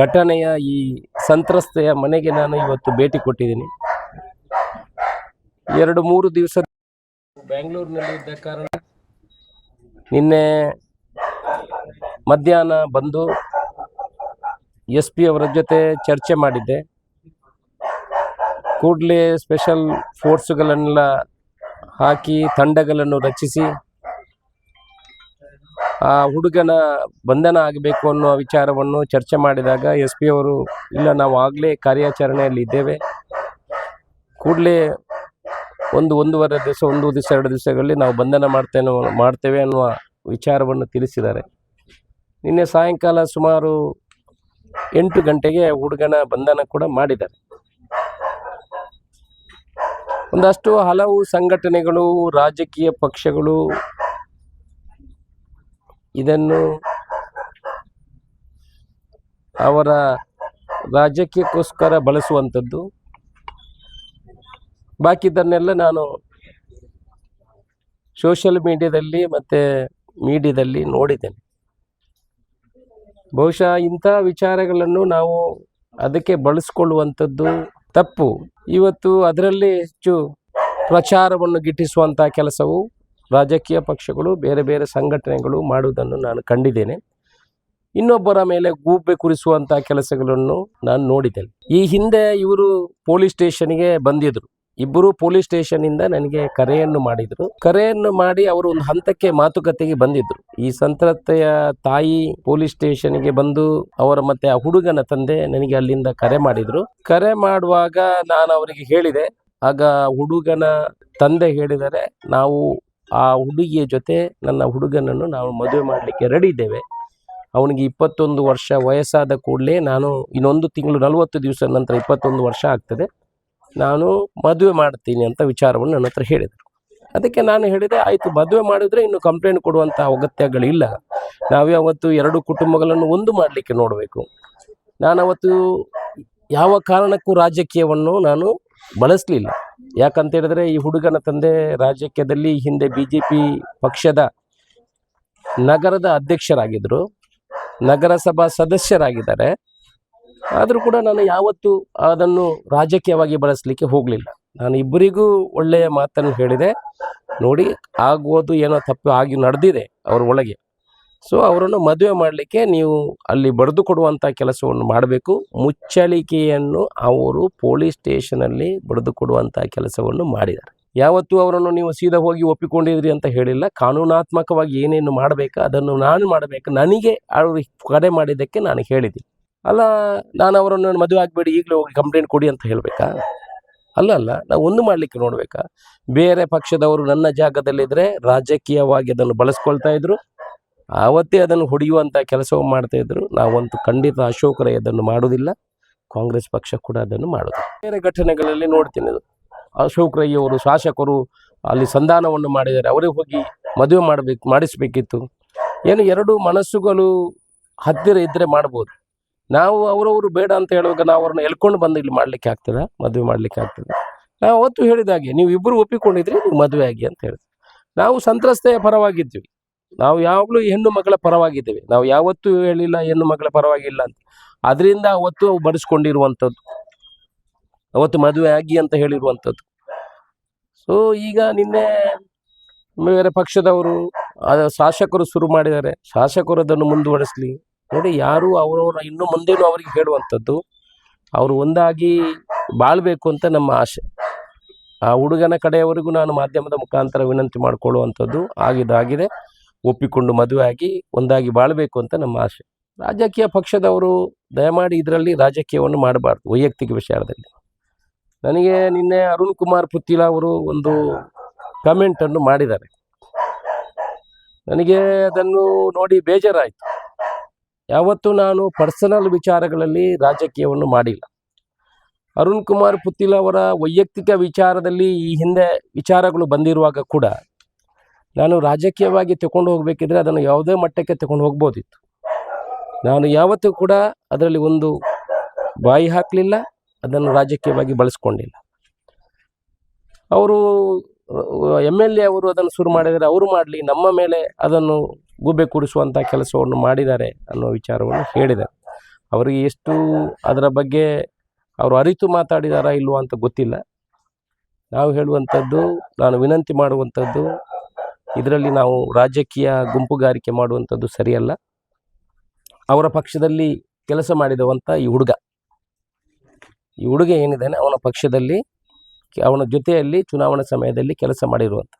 ಘಟನೆಯ ಈ ಸಂತ್ರಸ್ತೆಯ ಮನೆಗೆ ನಾನು ಇವತ್ತು ಭೇಟಿ ಕೊಟ್ಟಿದ್ದೀನಿ. 2-3 ದಿವಸ ಬೆಂಗಳೂರಿನಲ್ಲಿ ಇದ್ದ ಕಾರಣ ನಿನ್ನೆ ಮಧ್ಯಾಹ್ನ ಬಂದು SP ಅವರ ಜೊತೆ ಚರ್ಚೆ ಮಾಡಿದ್ದೆ. ಕೂಡಲೇ ಸ್ಪೆಷಲ್ ಫೋರ್ಸ್ಗಳನ್ನೆಲ್ಲ ಹಾಕಿ ತಂಡಗಳನ್ನು ರಚಿಸಿ ಆ ಹುಡುಗನ ಬಂಧನ ಆಗಬೇಕು ಅನ್ನೋ ವಿಚಾರವನ್ನು ಚರ್ಚೆ ಮಾಡಿದಾಗ SP ಅವರು ಇಲ್ಲ, ನಾವು ಆಗಲೇ ಕಾರ್ಯಾಚರಣೆಯಲ್ಲಿ ಇದ್ದೇವೆ, ಕೂಡಲೇ 1-1.5 ದಿವಸ 1 ದಿವಸ 2 ದಿವಸಗಳಲ್ಲಿ ನಾವು ಬಂಧನ ಮಾಡ್ತೇವೆ ಅನ್ನುವ ವಿಚಾರವನ್ನು ತಿಳಿಸಿದ್ದಾರೆ. ನಿನ್ನೆ ಸಾಯಂಕಾಲ ಸುಮಾರು 8 ಗಂಟೆಗೆ ಹುಡುಗನ ಬಂಧನ ಕೂಡ ಮಾಡಿದ್ದಾರೆ. ಒಂದಷ್ಟು ಹಲವು ಸಂಘಟನೆಗಳು, ರಾಜಕೀಯ ಪಕ್ಷಗಳು ಇದನ್ನು ಅವರ ರಾಜಕೀಯಕ್ಕೋಸ್ಕರ ಬಳಸುವಂಥದ್ದು. ಬಾಕಿದನ್ನೆಲ್ಲ ನಾನು ಸೋಷಿಯಲ್ ಮೀಡಿಯಾದಲ್ಲಿ ಮತ್ತು ಮೀಡಿಯಾದಲ್ಲಿ ನೋಡಿದ್ದೇನೆ. ಬಹುಶಃ ಇಂಥ ವಿಚಾರಗಳನ್ನು ನಾವು ಅದಕ್ಕೆ ಬಳಸ್ಕೊಳ್ಳುವಂಥದ್ದು ತಪ್ಪು. ಇವತ್ತು ಅದರಲ್ಲಿ ಹೆಚ್ಚು ಪ್ರಚಾರವನ್ನು ಗಿಟ್ಟಿಸುವಂಥ ಕೆಲಸವು ರಾಜಕೀಯ ಪಕ್ಷಗಳು, ಬೇರೆ ಬೇರೆ ಸಂಘಟನೆಗಳು ಮಾಡುವುದನ್ನು ನಾನು ಕಂಡಿದ್ದೇನೆ. ಇನ್ನೊಬ್ಬರ ಮೇಲೆ ಗೂಬೆ ಕುರಿಸುವಂಥ ಕೆಲಸಗಳನ್ನು ನಾನು ನೋಡಿದ್ದೇನೆ. ಈ ಹಿಂದೆ ಇವರು ಪೊಲೀಸ್ ಸ್ಟೇಷನ್ಗೆ ಬಂದಿದ್ದರು. ಇಬ್ಬರು ಪೊಲೀಸ್ ಸ್ಟೇಷನ್ನಿಂದ ನನಗೆ ಕರೆಯನ್ನು ಮಾಡಿದರು. ಕರೆಯನ್ನು ಮಾಡಿ ಅವರು ಒಂದು ಹಂತಕ್ಕೆ ಮಾತುಕತೆಗೆ ಬಂದಿದ್ದರು. ಈ ಸಂತ್ರಸ್ತೆಯ ತಾಯಿ ಪೊಲೀಸ್ ಸ್ಟೇಷನ್ಗೆ ಬಂದು ಅವರ ಮತ್ತೆ ಆ ಹುಡುಗನ ತಂದೆ ನನಗೆ ಅಲ್ಲಿಂದ ಕರೆ ಮಾಡಿದರು. ಕರೆ ಮಾಡುವಾಗ ನಾನು ಅವರಿಗೆ ಹೇಳಿದೆ. ಆಗ ಹುಡುಗನ ತಂದೆ ಹೇಳಿದರೆ, ನಾವು ಆ ಹುಡುಗಿಯ ಜೊತೆ ನನ್ನ ಹುಡುಗನನ್ನು ನಾವು ಮದುವೆ ಮಾಡಲಿಕ್ಕೆ ರೆಡಿ ಇದ್ದೇವೆ. ಅವನಿಗೆ 21 ವರ್ಷ ವಯಸ್ಸಾದ ಕೂಡಲೇ ನಾನು ಇನ್ನೊಂದು ತಿಂಗಳು 40 ದಿವಸ ನಂತರ 21 ವರ್ಷ ಆಗ್ತದೆ, ನಾನು ಮದುವೆ ಮಾಡ್ತೀನಿ ಅಂತ ವಿಚಾರವನ್ನು ನನ್ನ ಹತ್ರ ಹೇಳಿದರು. ಅದಕ್ಕೆ ನಾನು ಹೇಳಿದೆ, ಆಯಿತು, ಮದುವೆ ಮಾಡಿದರೆ ಇನ್ನು ಕಂಪ್ಲೇಂಟ್ ಕೊಡುವಂಥ ಅಗತ್ಯಗಳಿಲ್ಲ. ನಾವು ಯಾವತ್ತು 2 ಕುಟುಂಬಗಳನ್ನು ಒಂದು ಮಾಡಲಿಕ್ಕೆ ನೋಡಬೇಕು. ನಾನು ಅವತ್ತು ಯಾವ ಕಾರಣಕ್ಕೂ ರಾಜಕೀಯವನ್ನು ನಾನು ಬಳಸಲಿಲ್ಲ. ಯಾಕಂತ ಹೇಳಿದ್ರೆ ಈ ಹುಡುಗನ ತಂದೆ ರಾಜಕೀಯದಲ್ಲಿ ಹಿಂದೆ BJP ಪಕ್ಷದ ನಗರದ ಅಧ್ಯಕ್ಷರಾಗಿದ್ದರು, ನಗರಸಭಾ ಸದಸ್ಯರಾಗಿದ್ದಾರೆ. ಆದರೂ ಕೂಡ ನಾನು ಯಾವತ್ತೂ ಅದನ್ನು ರಾಜಕೀಯವಾಗಿ ಬಳಸಲಿಕ್ಕೆ ಹೋಗಲಿಲ್ಲ. ನಾನು ಇಬ್ಬರಿಗೂ ಒಳ್ಳೆಯ ಮಾತನ್ನು ಹೇಳಿದೆ, ನೋಡಿ ಆಗುವುದು ಏನೋ ತಪ್ಪು ಆಗಿ ನಡೆದಿದೆ ಅವರ ಒಳಗೆ, ಸೊ ಅವರನ್ನು ಮದುವೆ ಮಾಡಲಿಕ್ಕೆ ನೀವು ಅಲ್ಲಿ ಬರೆದು ಕೊಡುವಂಥ ಕೆಲಸವನ್ನು ಮಾಡಬೇಕು. ಮುಚ್ಚಳಿಕೆಯನ್ನು ಅವರು ಪೊಲೀಸ್ ಸ್ಟೇಷನಲ್ಲಿ ಬರೆದು ಕೊಡುವಂಥ ಕೆಲಸವನ್ನು ಮಾಡಿದ್ದಾರೆ. ಯಾವತ್ತೂ ಅವರನ್ನು ನೀವು ಸೀದಾ ಹೋಗಿ ಒಪ್ಪಿಕೊಂಡಿದ್ರಿ ಅಂತ ಹೇಳಿಲ್ಲ. ಕಾನೂನಾತ್ಮಕವಾಗಿ ಏನೇನು ಮಾಡಬೇಕು ಅದನ್ನು ನಾನು ಮಾಡಬೇಕು. ನನಗೆ ಅವ್ರಿಗೆ ಕರೆ ಮಾಡಿದ್ದಕ್ಕೆ ನಾನು ಹೇಳಿದ್ದೀನಿ. ಅಲ್ಲ, ನಾನು ಅವರನ್ನು ಮದುವೆ ಆಗಬೇಡಿ, ಈಗಲೇ ಹೋಗಿ ಕಂಪ್ಲೇಂಟ್ ಕೊಡಿ ಅಂತ ಹೇಳಬೇಕಾ? ಅಲ್ಲ, ನಾವು ಒಂದು ಮಾಡಲಿಕ್ಕೆ ನೋಡಬೇಕಾ? ಬೇರೆ ಪಕ್ಷದವರು ನನ್ನ ಜಾಗದಲ್ಲಿದ್ದರೆ ರಾಜಕೀಯವಾಗಿ ಅದನ್ನು ಬಳಸ್ಕೊಳ್ತಾ ಇದ್ರು, ಆವತ್ತೇ ಅದನ್ನು ಹೊಡೆಯುವಂಥ ಕೆಲಸವನ್ನು ಮಾಡ್ತಾಯಿದ್ರು. ನಾವಂತೂ ಖಂಡಿತ ಅಶೋಕ್ ರೈ ಅದನ್ನು ಮಾಡೋದಿಲ್ಲ, ಕಾಂಗ್ರೆಸ್ ಪಕ್ಷ ಕೂಡ ಅದನ್ನು ಮಾಡೋದಿಲ್ಲ. ಬೇರೆ ಘಟನೆಗಳಲ್ಲಿ ನೋಡ್ತೀನಿ, ಅಶೋಕ್ ರೈ ಅವರು ಶಾಸಕರು ಅಲ್ಲಿ ಸಂಧಾನವನ್ನು ಮಾಡಿದ್ದಾರೆ, ಅವರೇ ಹೋಗಿ ಮದುವೆ ಮಾಡಿಸಬೇಕಿತ್ತು. ಏನು 2 ಮನಸ್ಸುಗಳು ಹತ್ತಿರ ಇದ್ದರೆ ಮಾಡ್ಬೋದು. ನಾವು ಅವರವರು ಬೇಡ ಅಂತ ಹೇಳುವಾಗ ನಾವು ಅವ್ರನ್ನ ಎಳ್ಕೊಂಡು ಬಂದು ಇಲ್ಲಿ ಮಾಡಲಿಕ್ಕೆ ಆಗ್ತದೆ, ಮದುವೆ ಮಾಡಲಿಕ್ಕೆ ಆಗ್ತದೆ? ನಾವು ಅವತ್ತು ಹೇಳಿದಾಗೆ ನೀವು ಇಬ್ಬರು ಒಪ್ಪಿಕೊಂಡಿದ್ರಿ, ನೀವು ಮದುವೆ ಆಗಿ ಅಂತ ಹೇಳಿದ್ವಿ. ನಾವು ಸಂತ್ರಸ್ತೆಯ ಪರವಾಗಿದ್ವಿ, ನಾವು ಯಾವಾಗಲೂ ಹೆಣ್ಣು ಮಗಳ ಪರವಾಗಿದ್ದೇವೆ. ನಾವು ಯಾವತ್ತೂ ಹೇಳಿಲ್ಲ ಹೆಣ್ಣು ಮಗಳ ಪರವಾಗಿಲ್ಲ ಅಂತ. ಅದರಿಂದ ಅವತ್ತು ಬರೆಸ್ಕೊಂಡಿರುವಂಥದ್ದು, ಅವತ್ತು ಮದುವೆ ಆಗಿ ಅಂತ ಹೇಳಿರುವಂಥದ್ದು. ಸೊ ಈಗ ನಿನ್ನೆ ಬೇರೆ ಪಕ್ಷದವರು ಶಾಸಕರು ಶುರು ಮಾಡಿದ್ದಾರೆ, ಶಾಸಕರು ಅದನ್ನು ಮುಂದುವರಿಸಲಿ. ನೋಡಿ, ಯಾರು ಅವರವರ ಇನ್ನು ಮುಂದೇನು ಅವರಿಗೆ ಹೇಳುವಂಥದ್ದು, ಅವರು ಒಂದಾಗಿ ಬಾಳಬೇಕು ಅಂತ ನಮ್ಮ ಆಸೆ. ಆ ಹುಡುಗನ ಕಡೆಯವರೆಗೂ ನಾನು ಮಾಧ್ಯಮದ ಮುಖಾಂತರ ವಿನಂತಿ ಮಾಡಿಕೊಳ್ಳುವಂಥದ್ದು ಆಗಿದೆ, ಒಪ್ಪಿಕೊಂಡು ಮದುವೆ ಆಗಿ ಒಂದಾಗಿ ಬಾಳಬೇಕು ಅಂತ ನಮ್ಮ ಆಸೆ. ರಾಜಕೀಯ ಪಕ್ಷದವರು ದಯಮಾಡಿ ಇದರಲ್ಲಿ ರಾಜಕೀಯವನ್ನು ಮಾಡಬಾರ್ದು. ವೈಯಕ್ತಿಕ ವಿಚಾರದಲ್ಲಿ ನನಗೆ ನಿನ್ನೆ ಅರುಣ್ ಕುಮಾರ್ ಪುತ್ತಿಲ ಅವರು ಒಂದು ಕಮೆಂಟನ್ನು ಮಾಡಿದ್ದಾರೆ. ನನಗೆ ಅದನ್ನು ನೋಡಿ ಬೇಜಾರಾಯಿತು. ಯಾವತ್ತೂ ನಾನು ಪರ್ಸನಲ್ ವಿಚಾರಗಳಲ್ಲಿ ರಾಜಕೀಯವನ್ನು ಮಾಡಿಲ್ಲ. ಅರುಣ್ ಕುಮಾರ್ ಪುತ್ತಿಲ ಅವರ ವೈಯಕ್ತಿಕ ವಿಚಾರದಲ್ಲಿ ಈ ಹಿಂದೆ ವಿಚಾರಗಳು ಬಂದಿರುವಾಗ ಕೂಡ ನಾನು ರಾಜಕೀಯವಾಗಿ ತಗೊಂಡು ಹೋಗಬೇಕಿದ್ರೆ ಅದನ್ನು ಯಾವುದೇ ಮಟ್ಟಕ್ಕೆ ತಗೊಂಡು ಹೋಗ್ಬೋದಿತ್ತು. ನಾನು ಯಾವತ್ತೂ ಕೂಡ ಅದರಲ್ಲಿ ಒಂದು ಬಾಯಿ ಹಾಕಲಿಲ್ಲ, ಅದನ್ನು ರಾಜಕೀಯವಾಗಿ ಬಳಸ್ಕೊಂಡಿಲ್ಲ. ಅವರು MLA ಅವರು ಅದನ್ನು ಶುರು ಮಾಡಿದರೆ ಅವರು ಮಾಡಲಿ, ನಮ್ಮ ಮೇಲೆ ಅದನ್ನು ಗೂಬೆ ಕೂರಿಸುವಂಥ ಕೆಲಸವನ್ನು ಮಾಡಿದ್ದಾರೆ ಅನ್ನೋ ವಿಚಾರವನ್ನು ಹೇಳಿದ್ದಾರೆ. ಅವರಿಗೆ ಎಷ್ಟು ಅದರ ಬಗ್ಗೆ ಅವರು ಅರಿತು ಮಾತಾಡಿದಾರಾ ಇಲ್ವಾ ಅಂತ ಗೊತ್ತಿಲ್ಲ. ನಾವು ಹೇಳುವಂಥದ್ದು, ನಾನು ವಿನಂತಿ ಮಾಡುವಂಥದ್ದು, ಇದರಲ್ಲಿ ನಾವು ರಾಜಕೀಯ ಗುಂಪುಗಾರಿಕೆ ಮಾಡುವಂಥದ್ದು ಸರಿಯಲ್ಲ. ಅವರ ಪಕ್ಷದಲ್ಲಿ ಕೆಲಸ ಮಾಡಿದವಂಥ ಈ ಹುಡುಗ ಏನಿದ್ದಾನೆ ಅವನ ಪಕ್ಷದಲ್ಲಿ ಅವನ ಜೊತೆಯಲ್ಲಿ ಚುನಾವಣಾ ಸಮಯದಲ್ಲಿ ಕೆಲಸ ಮಾಡಿರುವಂಥ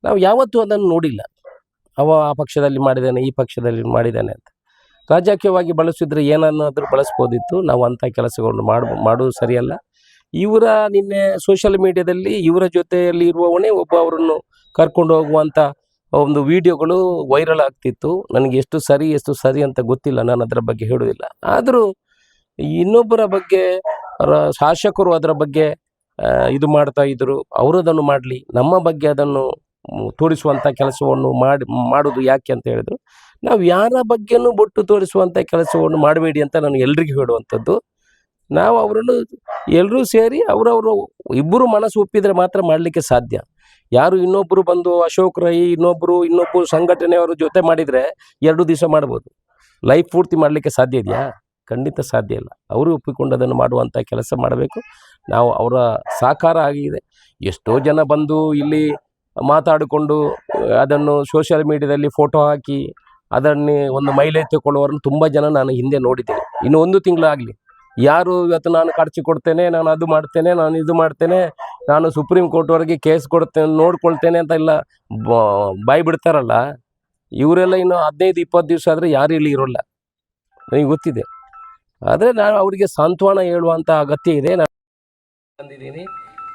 ನಾವು ಯಾವತ್ತೂ ಅದನ್ನು ನೋಡಿಲ್ಲ. ಆ ಪಕ್ಷದಲ್ಲಿ ಮಾಡಿದ್ದಾನೆ, ಈ ಪಕ್ಷದಲ್ಲಿ ಮಾಡಿದ್ದಾನೆ ಅಂತ. ರಾಜಕೀಯವಾಗಿ ಬಳಸಿದ್ರೆ ಏನನ್ನಾದರೂ ಬಳಸ್ಬೋದಿತ್ತು. ನಾವು ಅಂಥ ಕೆಲಸಗಳನ್ನು ಮಾಡೋದು ಸರಿಯಲ್ಲ. ಇವರ ನಿನ್ನೆ ಸೋಷಿಯಲ್ ಮೀಡಿಯಾದಲ್ಲಿ ಇವರ ಜೊತೆಯಲ್ಲಿ ಇರುವವನೇ ಒಬ್ಬ ಅವರನ್ನು ಕರ್ಕೊಂಡು ಹೋಗುವಂಥ ಒಂದು ವಿಡಿಯೋಗಳು ವೈರಲ್ ಆಗ್ತಿತ್ತು. ನನಗೆ ಎಷ್ಟು ಸರಿ ಅಂತ ಗೊತ್ತಿಲ್ಲ, ನಾನು ಅದರ ಬಗ್ಗೆ ಹೇಳೋದಿಲ್ಲ. ಆದರೂ ಇನ್ನೊಬ್ಬರ ಬಗ್ಗೆ ಶಾಸಕರು ಅದರ ಬಗ್ಗೆ ಇದು ಮಾಡ್ತಾ ಇದ್ದರು. ಅವರದನ್ನು ಮಾಡಲಿ, ನಮ್ಮ ಬಗ್ಗೆ ಅದನ್ನು ತೋರಿಸುವಂಥ ಕೆಲಸವನ್ನು ಮಾಡೋದು ಯಾಕೆ ಅಂತ ಹೇಳಿದ್ರು. ನಾವು ಯಾರ ಬಗ್ಗೆನೂ ಬೊಟ್ಟು ತೋರಿಸುವಂಥ ಕೆಲಸವನ್ನು ಮಾಡಬೇಡಿ ಅಂತ ನಾನು ಎಲ್ರಿಗೂ ಹೇಳುವಂಥದ್ದು. ನಾವು ಅವರನ್ನು ಎಲ್ಲರೂ ಸೇರಿ ಅವರವರು ಇಬ್ಬರು ಮನಸ್ಸು ಒಪ್ಪಿದರೆ ಮಾತ್ರ ಮಾಡಲಿಕ್ಕೆ ಸಾಧ್ಯ. ಯಾರು ಇನ್ನೊಬ್ಬರು ಬಂದು ಅಶೋಕ್ ರೈ ಇನ್ನೊಬ್ಬರು ಸಂಘಟನೆಯವರು ಜೊತೆ ಮಾಡಿದರೆ 2 ದಿವಸ ಮಾಡ್ಬೋದು. ಲೈಫ್ ಪೂರ್ತಿ ಮಾಡಲಿಕ್ಕೆ ಸಾಧ್ಯ ಇದೆಯಾ? ಖಂಡಿತ ಸಾಧ್ಯ ಇಲ್ಲ. ಅವರು ಒಪ್ಪಿಕೊಂಡು ಅದನ್ನು ಮಾಡುವಂಥ ಕೆಲಸ ಮಾಡಬೇಕು. ನಾವು ಅವರ ಸಹಕಾರ ಆಗಿದೆ. ಎಷ್ಟೋ ಜನ ಬಂದು ಇಲ್ಲಿ ಮಾತಾಡಿಕೊಂಡು ಅದನ್ನು ಸೋಷಿಯಲ್ ಮೀಡಿಯಾದಲ್ಲಿ ಫೋಟೋ ಹಾಕಿ ಅದನ್ನೇ ಒಂದು ಮೈಲೇಜ್ ತಗೊಳ್ಳೋರನ್ನು ತುಂಬ ಜನ ನಾನು ಹಿಂದೆ ನೋಡಿದ್ದೇನೆ. ಇನ್ನು 1 ತಿಂಗಳಾಗಲಿ ಯಾರು ಇವತ್ತು ನಾನು ಖರ್ಚು ಕೊಡ್ತೇನೆ, ನಾನು ಅದು ಮಾಡ್ತೇನೆ, ನಾನು ಇದು ಮಾಡ್ತೇನೆ, ನಾನು ಸುಪ್ರೀಂ ಕೋರ್ಟ್ವರೆಗೆ ಕೇಸ್ ಕೊಡ್ತೇನೆ, ನೋಡ್ಕೊಳ್ತೇನೆ ಅಂತ ಎಲ್ಲ ಬಾಯಿ ಬಿಡ್ತಾರಲ್ಲ, ಇವರೆಲ್ಲ ಇನ್ನು 15-20 ದಿವಸ ಆದರೆ ಯಾರು ಇಲ್ಲಿ ಇರೋಲ್ಲ, ನನಗೆ ಗೊತ್ತಿದೆ. ಆದರೆ ನಾನು ಅವರಿಗೆ ಸಾಂತ್ವನ ಹೇಳುವಂಥ ಅಗತ್ಯ ಇದೆ. ನಾನು ಬಂದಿದ್ದೀನಿ,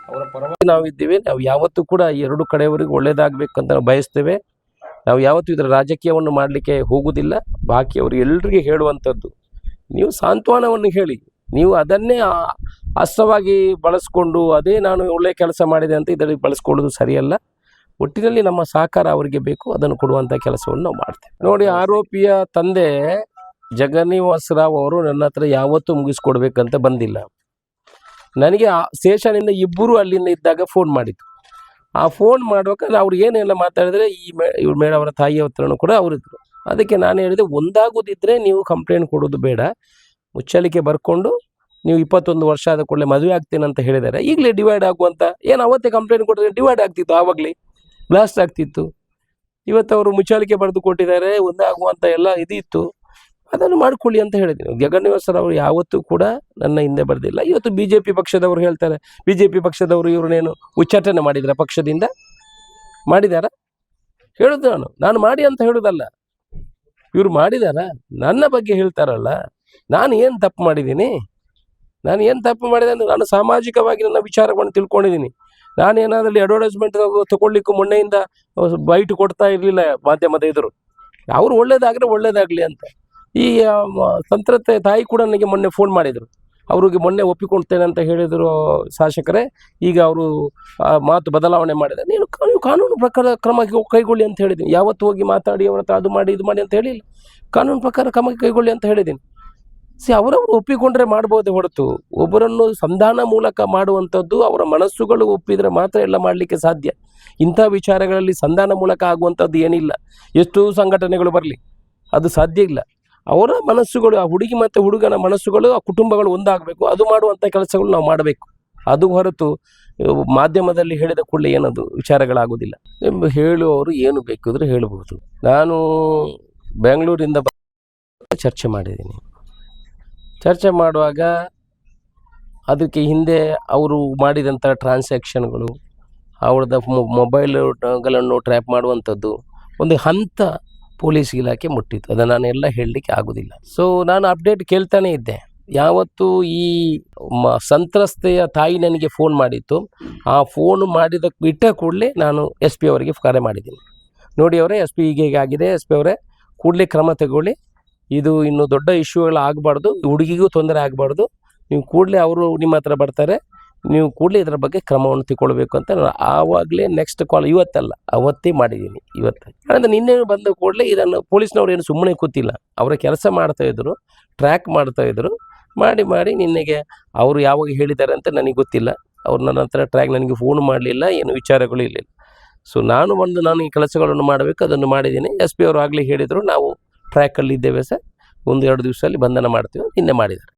ಅವರ ಪರವಾಗಿ ನಾವಿದ್ದೀವಿ. ನಾವು ಯಾವತ್ತೂ ಕೂಡ 2 ಕಡೆಯವರಿಗೆ ಒಳ್ಳೇದಾಗಬೇಕಂತ ನಾವು ಬಯಸ್ತೇವೆ. ನಾವು ಯಾವತ್ತೂ ಇದರ ರಾಜಕೀಯವನ್ನು ಮಾಡಲಿಕ್ಕೆ ಹೋಗುವುದಿಲ್ಲ. ಬಾಕಿ ಅವರು ಎಲ್ರಿಗೆ ಹೇಳುವಂಥದ್ದು, ನೀವು ಸಾಂತ್ವನವನ್ನು ಹೇಳಿ, ನೀವು ಅದನ್ನೇ ಅಸ್ತ್ರವಾಗಿ ಬಳಸ್ಕೊಂಡು ಅದೇ ನಾನು ಒಳ್ಳೆಯ ಕೆಲಸ ಮಾಡಿದೆ ಅಂತ ಇದರಲ್ಲಿ ಬಳಸ್ಕೊಳ್ಳೋದು ಸರಿಯಲ್ಲ. ಒಟ್ಟಿನಲ್ಲಿ ನಮ್ಮ ಸಹಕಾರ ಅವರಿಗೆ ಬೇಕು, ಅದನ್ನು ಕೊಡುವಂಥ ಕೆಲಸವನ್ನು ನಾವು ಮಾಡ್ತೇವೆ. ನೋಡಿ, ಆರೋಪಿಯ ತಂದೆ ಜಗನ್ನಿವಾಸ ರಾವ್ ಅವರು ನನ್ನ ಹತ್ರ ಯಾವತ್ತೂ ಮುಗಿಸ್ಕೊಡ್ಬೇಕಂತ ಬಂದಿಲ್ಲ. ನನಗೆ ಸ್ಟೇಷನಿಂದ ಇಬ್ಬರು ಅಲ್ಲಿಂದ ಇದ್ದಾಗ ಫೋನ್ ಮಾಡಿದ್ದು. ಆ ಫೋನ್ ಮಾಡುವಾಗ ಅವ್ರು ಏನೆಲ್ಲ ಮಾತಾಡಿದರೆ ಇವ್ರ ಮೇಡಮ್ ಅವರ ತಾಯಿ ಹತ್ರನೂ ಕೂಡ ಅವರಿದ್ದರು. ಅದಕ್ಕೆ ನಾನು ಹೇಳಿದೆ, ಒಂದಾಗೋದಿದ್ದರೆ ನೀವು ಕಂಪ್ಲೇಂಟ್ ಕೊಡೋದು ಬೇಡ, ಮುಚ್ಚಲಿಕ್ಕೆ ಬರ್ಕೊಂಡು ನೀವು 21 ವರ್ಷ ಆದ ಕೂಡಲೇ ಮದುವೆ ಆಗ್ತೇನೆ ಅಂತ ಹೇಳಿದ್ದಾರೆ. ಈಗಲೇ ಡಿವೈಡ್ ಆಗುವಂಥ ಏನು ಅವತ್ತೇ ಕಂಪ್ಲೇಂಟ್ ಕೊಟ್ಟರೆ ಡಿವೈಡ್ ಆಗ್ತಿತ್ತು, ಆವಾಗಲೇ ಬ್ಲಾಸ್ಟ್ ಆಗ್ತಿತ್ತು. ಇವತ್ತು ಅವರು ಮುಚ್ಚಲಿಕೆ ಬರೆದು ಕೊಟ್ಟಿದ್ದಾರೆ, ಒಂದಾಗುವಂಥ ಎಲ್ಲ ಇದಿತ್ತು, ಅದನ್ನು ಮಾಡ್ಕೊಳ್ಳಿ ಅಂತ ಹೇಳಿದ್ದೀನಿ. ಜಗನ್ನಿವಾಸ ಅವರು ಯಾವತ್ತೂ ಕೂಡ ನನ್ನ ಹಿಂದೆ ಬರೆದಿಲ್ಲ. ಇವತ್ತು BJP ಪಕ್ಷದವರು ಹೇಳ್ತಾರೆ, BJP ಪಕ್ಷದವರು ಇವ್ರನ್ನೇನು ಉಚ್ಚಾಟನೆ ಮಾಡಿದ್ರ, ಪಕ್ಷದಿಂದ ಮಾಡಿದಾರ ಹೇಳೋದು. ನಾನು ಮಾಡಿ ಅಂತ ಹೇಳೋದಲ್ಲ, ಇವರು ಮಾಡಿದಾರ ನನ್ನ ಬಗ್ಗೆ ಹೇಳ್ತಾರಲ್ಲ. ನಾನು ಏನು ತಪ್ಪು ಮಾಡಿದ್ದೀನಿ? ನಾನು ಸಾಮಾಜಿಕವಾಗಿ ನನ್ನ ವಿಚಾರವನ್ನು ತಿಳ್ಕೊಂಡಿದ್ದೀನಿ. ನಾನೇನಾದ್ರಲ್ಲಿ ಅಡ್ವರ್ಟೈಸ್ಮೆಂಟ್ ತಗೊಳ್ಲಿಕ್ಕೂ ಮೊನ್ನೆಯಿಂದ ಬೈಟ್ ಕೊಡ್ತಾ ಇರಲಿಲ್ಲ ಮಾಧ್ಯಮದ ಎದುರು. ಅವರು ಒಳ್ಳೇದಾದರೆ ಒಳ್ಳೇದಾಗಲಿ ಅಂತ. ಈ ಸಂತ್ರಸ್ತೆ ತಾಯಿ ಕೂಡ ನನಗೆ ಮೊನ್ನೆ ಫೋನ್ ಮಾಡಿದರು. ಅವ್ರಿಗೆ ಮೊನ್ನೆ ಒಪ್ಪಿಕೊಳ್ತೇನೆ ಅಂತ ಹೇಳಿದರು ಶಾಸಕರೇ, ಈಗ ಅವರು ಮಾತು ಬದಲಾವಣೆ ಮಾಡಿದ್ದಾರೆ. ನೀವು ಕಾನೂನು ಪ್ರಕಾರ ಕ್ರಮ ಕೈಗೊಳ್ಳಿ ಅಂತ ಹೇಳಿದ್ದೀನಿ. ಯಾವತ್ತು ಹೋಗಿ ಮಾತಾಡಿ ಅವ್ರ ಹತ್ರ ಅದು ಮಾಡಿ ಇದು ಮಾಡಿ ಅಂತ ಹೇಳಿಲ್ಲ. ಕಾನೂನು ಪ್ರಕಾರ ಕ್ರಮ ಕೈಗೊಳ್ಳಿ ಅಂತ ಹೇಳಿದ್ದೀನಿ. ಅವರವರು ಒಪ್ಪಿಕೊಂಡ್ರೆ ಮಾಡ್ಬೋದೇ ಹೊರತು ಒಬ್ಬರನ್ನು ಸಂಧಾನ ಮೂಲಕ ಮಾಡುವಂಥದ್ದು ಅವರ ಮನಸ್ಸುಗಳು ಒಪ್ಪಿದರೆ ಮಾತ್ರ ಎಲ್ಲ ಮಾಡಲಿಕ್ಕೆ ಸಾಧ್ಯ. ಇಂಥ ವಿಚಾರಗಳಲ್ಲಿ ಸಂಧಾನ ಮೂಲಕ ಆಗುವಂಥದ್ದು ಏನಿಲ್ಲ. ಎಷ್ಟು ಸಂಘಟನೆಗಳು ಬರಲಿ, ಅದು ಸಾಧ್ಯ ಇಲ್ಲ. ಅವರ ಮನಸ್ಸುಗಳು, ಆ ಹುಡುಗಿ ಮತ್ತು ಹುಡುಗನ ಮನಸ್ಸುಗಳು, ಆ ಕುಟುಂಬಗಳು ಒಂದಾಗಬೇಕು. ಅದು ಮಾಡುವಂಥ ಕೆಲಸಗಳು ನಾವು ಮಾಡಬೇಕು. ಅದು ಹೊರತು ಮಾಧ್ಯಮದಲ್ಲಿ ಹೇಳಿದ ಕೂಡಲೇ ಏನದು ವಿಚಾರಗಳಾಗೋದಿಲ್ಲ. ಹೇಳುವವರು ಏನು ಬೇಕಿದ್ರೂ ಹೇಳಬಹುದು. ನಾನು ಬೆಂಗಳೂರಿಂದ ಚರ್ಚೆ ಮಾಡಿದ್ದೀನಿ. ಚರ್ಚೆ ಮಾಡುವಾಗ ಅದಕ್ಕೆ ಹಿಂದೆ ಅವರು ಮಾಡಿದಂಥ ಟ್ರಾನ್ಸಾಕ್ಷನ್ಗಳು, ಅವ್ರದ್ದು ಮೊಬೈಲ್ಗಳನ್ನು ಟ್ರ್ಯಾಪ್ ಮಾಡುವಂಥದ್ದು ಒಂದು ಹಂತ ಪೊಲೀಸ್ ಇಲಾಖೆ ಮುಟ್ಟಿತ್ತು. ಅದನ್ನು ನಾನೆಲ್ಲ ಹೇಳಲಿಕ್ಕೆ ಆಗೋದಿಲ್ಲ. ಸೊ ನಾನು ಅಪ್ಡೇಟ್ ಕೇಳ್ತಾನೆ ಇದ್ದೆ. ಯಾವತ್ತು ಈ ಸಂತ್ರಸ್ತೆಯ ತಾಯಿ ನನಗೆ ಫೋನ್ ಮಾಡಿತ್ತು, ಆ ಫೋನ್ ಮಾಡಿದಕ್ಕೆ ಬಿಟ್ಟ ಕೂಡಲೇ ನಾನು SP ಅವರಿಗೆ ಕರೆ ಮಾಡಿದ್ದೀನಿ. ನೋಡಿ ಅವರೇ, SP ಹೀಗೆ ಆಗಿದೆ, SP ಅವರೇ ಕೂಡಲೇ ಕ್ರಮ ತಗೊಳ್ಳಿ, ಇದು ಇನ್ನೂ ದೊಡ್ಡ ಇಶ್ಯೂಗಳು ಆಗಬಾರ್ದು, ಹುಡುಗಿಗೂ ತೊಂದರೆ ಆಗಬಾರ್ದು, ನೀವು ಕೂಡಲೇ ಅವರು ನಿಮ್ಮ ಹತ್ರ ಬರ್ತಾರೆ, ನೀವು ಕೂಡಲೇ ಇದರ ಬಗ್ಗೆ ಕ್ರಮವನ್ನು ತಗೊಳ್ಬೇಕು ಅಂತ ನಾನು ಆವಾಗಲೇ ನೆಕ್ಸ್ಟ್ ಕಾಲ್, ಇವತ್ತಲ್ಲ ಅವತ್ತೇ ಮಾಡಿದ್ದೀನಿ. ಅಂದರೆ ನಿನ್ನೆ ಬಂದ ಕೂಡಲೇ ಇದನ್ನು ಪೊಲೀಸ್ನವ್ರು ಏನು ಸುಮ್ಮನೆ ಕೂತಿಲ್ಲ, ಅವರ ಕೆಲಸ ಮಾಡ್ತಾಯಿದ್ರು, ಟ್ರ್ಯಾಕ್ ಮಾಡ್ತಾಯಿದ್ರು. ಮಾಡಿ ನಿನ್ನೆಗೆ ಅವರು ಯಾವಾಗ ಹೇಳಿದ್ದಾರೆ ಅಂತ ನನಗೆ ಗೊತ್ತಿಲ್ಲ. ಅವ್ರು ನನ್ನ ಹತ್ರ ನನಗೆ ಫೋನ್ ಮಾಡಲಿಲ್ಲ, ಏನು ವಿಚಾರಗಳು ಇರಲಿಲ್ಲ. ಸೊ ನಾನು ಈ ಕೆಲಸಗಳನ್ನು ಮಾಡಬೇಕು, ಅದನ್ನು ಮಾಡಿದ್ದೀನಿ. SP ಅವರು ಆಗಲೇ ಹೇಳಿದರು, ನಾವು ಟ್ರ್ಯಾಕಲ್ಲಿ ಇದ್ದೇವೆ ಸರ್, 1-2 ದಿವಸದಲ್ಲಿ ಬಂಧನ ಮಾಡ್ತೀವಿ, ನಿನ್ನೆ ಮಾಡಿದ್ದಾರೆ.